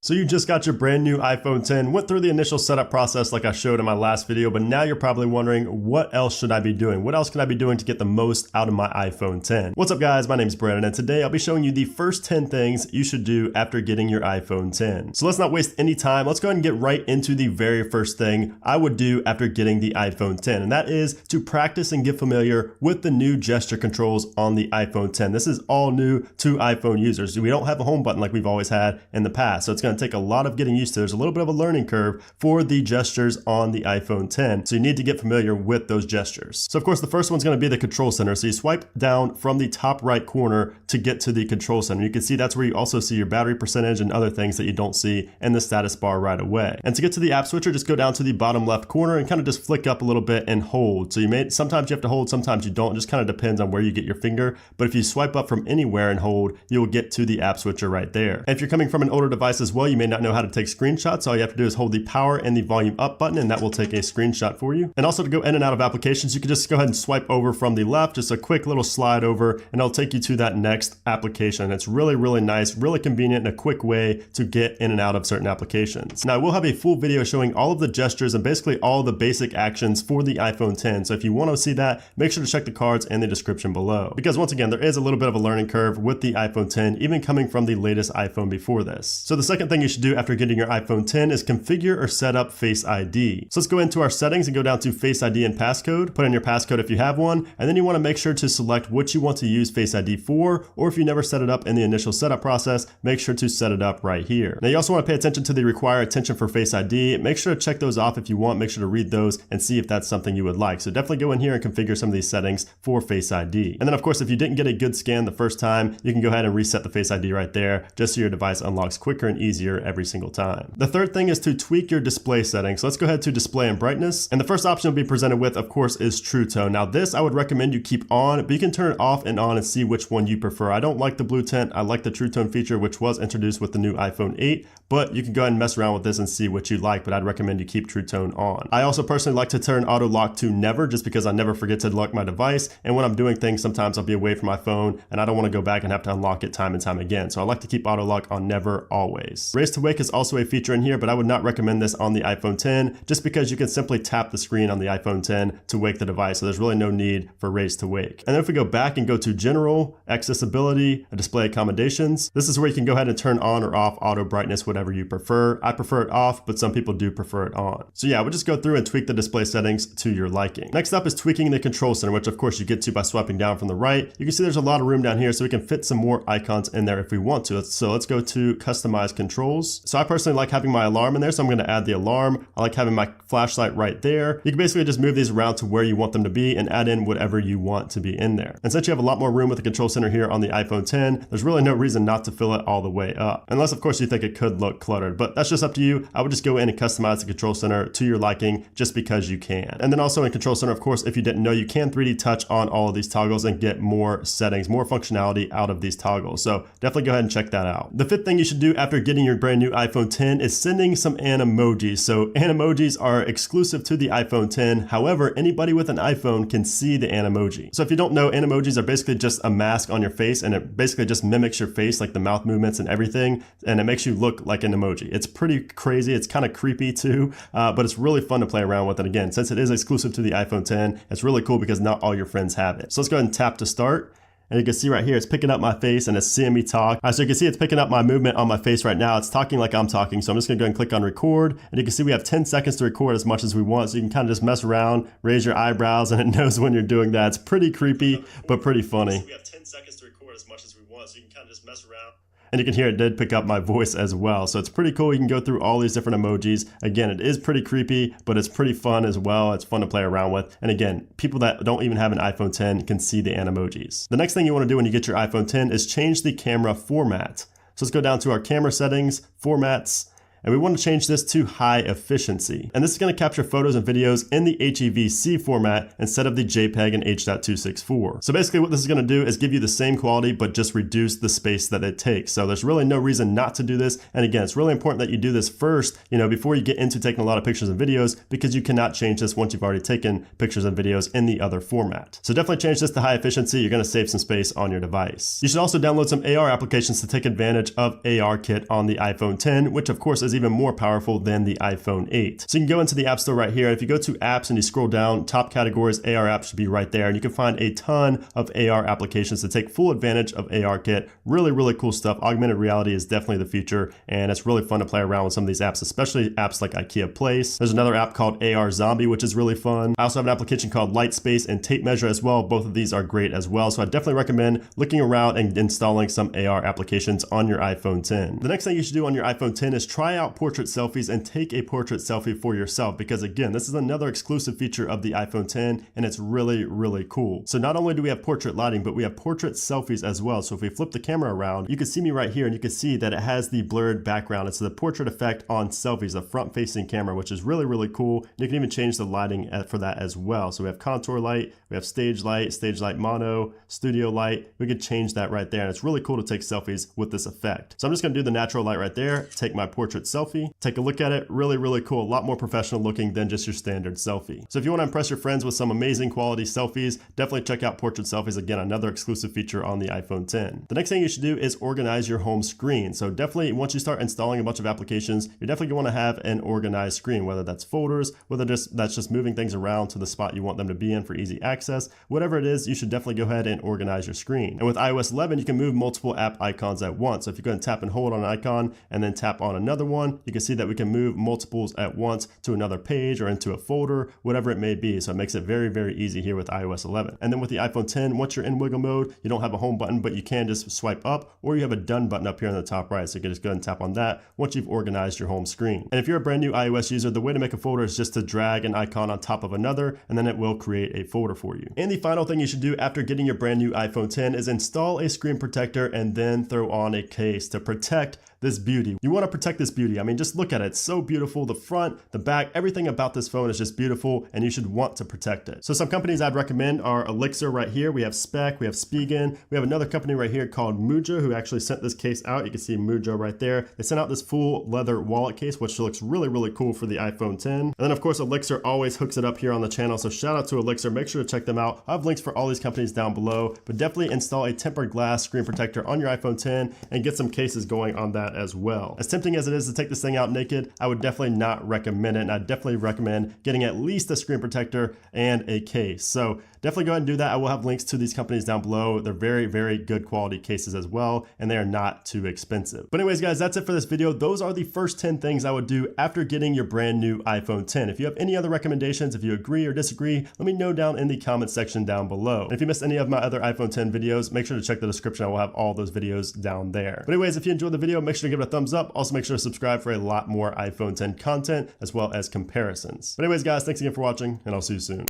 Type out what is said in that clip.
So you just got your brand new iPhone 10, went through the initial setup process like I showed in my last video, but now you're probably wondering, what else should I be doing? What else can I be doing to get the most out of my iPhone 10? What's up guys, my name is Brandon, and today I'll be showing you the first 10 things you should do after getting your iPhone 10. So let's not waste any time, let's go ahead and get right into the very first thing I would do after getting the iPhone 10, and that is to practice and get familiar with the new gesture controls on the iPhone 10. This is all new to iPhone users. We don't have a home button like we've always had in the past, so it's going to take a lot of getting used to. There's a little bit of a learning curve for the gestures on the iPhone 10, so you need to get familiar with those gestures. So of course the first one's going to be the control center. So you swipe down from the top right corner to get to the control center. You can see that's where you also see your battery percentage and other things that you don't see in the status bar right away. And to get to the app switcher, just go down to the bottom left corner and kind of just flick up a little bit and hold. So sometimes you have to hold, sometimes you don't. It just kind of depends on where you get your finger. But if you swipe up from anywhere and hold, you'll get to the app switcher right there. And if you're coming from an older device as well, you may not know how to take screenshots. All you have to do is hold the power and the volume up button, and that will take a screenshot for you. And also to go in and out of applications, you can just go ahead and swipe over from the left, just a quick little slide over, and it'll take you to that next application. It's really, really nice, really convenient, and a quick way to get in and out of certain applications. Now, we'll have a full video showing all of the gestures and basically all the basic actions for the iPhone 10. So if you want to see that, make sure to check the cards in the description below. Because once again, there is a little bit of a learning curve with the iPhone 10, even coming from the latest iPhone before this. So the second thing you should do after getting your iPhone 10 is configure or set up Face ID. So let's go into our settings and go down to Face ID and passcode. Put in your passcode if you have one, and then you want to make sure to select what you want to use Face ID for, or if you never set it up in the initial setup process, make sure to set it up right here. Now you also want to pay attention to the require attention for Face ID. Make sure to check those off if you want. Make sure to read those and see if that's something you would like. So definitely go in here and configure some of these settings for Face ID. And then of course, if you didn't get a good scan the first time, you can go ahead and reset the Face ID right there, just so your device unlocks quicker and easier every single time. The third thing is to tweak your display settings. So let's go ahead to display and brightness. And the first option you'll be presented with, of course, is True Tone. Now this I would recommend you keep on, but you can turn it off and on and see which one you prefer. I don't like the blue tint. I like the True Tone feature, which was introduced with the new iPhone 8, but you can go ahead and mess around with this and see what you like, but I'd recommend you keep True Tone on. I also personally like to turn auto lock to never, just because I never forget to lock my device. And when I'm doing things, sometimes I'll be away from my phone and I don't want to go back and have to unlock it time and time again. So I like to keep auto lock on never always. Raise to wake is also a feature in here, but I would not recommend this on the iPhone 10 just because you can simply tap the screen on the iPhone 10 to wake the device. So there's really no need for raise to wake. And then if we go back and go to general, accessibility, and display accommodations, this is where you can go ahead and turn on or off auto brightness, whatever you prefer. I prefer it off, but some people do prefer it on. So yeah, I would just go through and tweak the display settings to your liking. Next up is tweaking the control center, which of course you get to by swiping down from the right. You can see there's a lot of room down here, so we can fit some more icons in there if we want to. So let's go to customize controls. So I personally like having my alarm in there, so I'm going to add the alarm. I like having my flashlight right there. You can basically just move these around to where you want them to be and add in whatever you want to be in there. And since you have a lot more room with the control center here on the iPhone 10, there's really no reason not to fill it all the way up. Unless of course you think it could look cluttered, but that's just up to you. I would just go in and customize the control center to your liking just because you can. And then also in control center, of course, if you didn't know, you can 3D touch on all of these toggles and get more settings, more functionality out of these toggles. So definitely go ahead and check that out. The fifth thing you should do after getting your brand new iPhone 10 is sending some animojis. So animojis are exclusive to the iPhone 10. However, anybody with an iPhone can see the Animoji. So if you don't know, Animojis are basically just a mask on your face, and it basically just mimics your face, like the mouth movements and everything, and it makes you look like an emoji. It's pretty crazy. It's kind of creepy too, but it's really fun to play around with it. Again, since it is exclusive to the iPhone 10, it's really cool because not all your friends have it. So let's go ahead and tap to start. And you can see right here, it's picking up my face and it's seeing me talk. So you can see it's picking up my movement on my face right now. It's talking like I'm talking. So I'm just gonna go and click on record. And you can see we have 10 seconds to record as much as we want. So you can kind of just mess around, raise your eyebrows, and it knows when you're doing that. It's pretty creepy, but pretty funny. We have 10 seconds to record as much as we want. So you can kind of just mess around. And you can hear it did pick up my voice as well. So it's pretty cool. You can go through all these different emojis. Again, it is pretty creepy, but it's pretty fun as well. It's fun to play around with. And again, people that don't even have an iPhone 10 can see the Animojis. The next thing you want to do when you get your iPhone 10 is change the camera format. So let's go down to our camera settings, formats, and we want to change this to high efficiency. And this is going to capture photos and videos in the HEVC format instead of the JPEG and H.264. So basically what this is going to do is give you the same quality, but just reduce the space that it takes. So there's really no reason not to do this. And again, it's really important that you do this first, before you get into taking a lot of pictures and videos, because you cannot change this once you've already taken pictures and videos in the other format. So definitely change this to high efficiency. You're going to save some space on your device. You should also download some AR applications to take advantage of ARKit on the iPhone 10, which of course is even more powerful than the iPhone 8. So you can go into the App Store right here. If you go to apps and you scroll down, top categories, AR apps should be right there. And you can find a ton of AR applications to take full advantage of ARKit. Really, really cool stuff. Augmented reality is definitely the future, and it's really fun to play around with some of these apps, especially apps like IKEA Place. There's another app called AR Zombie, which is really fun. I also have an application called Lightspace and Tape Measure as well. Both of these are great as well. So I definitely recommend looking around and installing some AR applications on your iPhone 10. The next thing you should do on your iPhone 10 is try out portrait selfies and take a portrait selfie for yourself, because again, this is another exclusive feature of the iPhone 10, and it's really, really cool. So not only do we have portrait lighting, but we have portrait selfies as well. So if we flip the camera around, you can see me right here, and you can see that it has the blurred background. It's the portrait effect on selfies, the front facing camera, which is really, really cool. You can even change the lighting for that as well. So we have contour light, we have stage light mono, studio light. We could change that right there, and it's really cool to take selfies with this effect. So I'm just gonna do the natural light right there, take my portrait selfie, take a look at it. Really, really cool. A lot more professional looking than just your standard selfie. So if you want to impress your friends with some amazing quality selfies, definitely check out portrait selfies. Again, another exclusive feature on the iPhone 10. The next thing you should do is organize your home screen. So definitely once you start installing a bunch of applications, you're definitely going to want to have an organized screen, whether that's folders, whether that's just moving things around to the spot you want them to be in for easy access. Whatever it is, you should definitely go ahead and organize your screen. And with iOS 11, you can move multiple app icons at once. So if you go and tap and hold on an icon and then tap on another one, you can see that we can move multiples at once to another page or into a folder, whatever it may be. So it makes it very, very easy here with iOS 11. And then with the iPhone 10, once you're in wiggle mode, you don't have a home button, but you can just swipe up, or you have a done button up here on the top right. So you can just go ahead and tap on that once you've organized your home screen. And if you're a brand new iOS user, the way to make a folder is just to drag an icon on top of another, and then it will create a folder for you. And the final thing you should do after getting your brand new iPhone 10 is install a screen protector and then throw on a case to protect this beauty. You want to protect this beauty. I mean, just look at it. It's so beautiful. The front, the back, everything about this phone is just beautiful, and you should want to protect it. So some companies I'd recommend are Elixir right here. We have Spec, we have Spigen. We have another company right here called Mujo, who actually sent this case out. You can see Mujo right there. They sent out this full leather wallet case, which looks really, really cool for the iPhone 10. And then of course, Elixir always hooks it up here on the channel. So shout out to Elixir. Make sure to check them out. I have links for all these companies down below, but definitely install a tempered glass screen protector on your iPhone 10 and get some cases going on that as well. As tempting as it is to take this thing out naked, I would definitely not recommend it. And I definitely recommend getting at least a screen protector and a case. So definitely go ahead and do that. I will have links to these companies down below. They're very, very good quality cases as well, and they are not too expensive. But anyways, guys, that's it for this video. Those are the first 10 things I would do after getting your brand new iPhone 10. If you have any other recommendations, if you agree or disagree, let me know down in the comment section down below. And if you missed any of my other iPhone 10 videos, make sure to check the description. I will have all those videos down there. But anyways, if you enjoyed the video, make sure to give it a thumbs up. Also, make sure to subscribe for a lot more iPhone 10 content as well as comparisons. But anyways, guys, thanks again for watching, and I'll see you soon.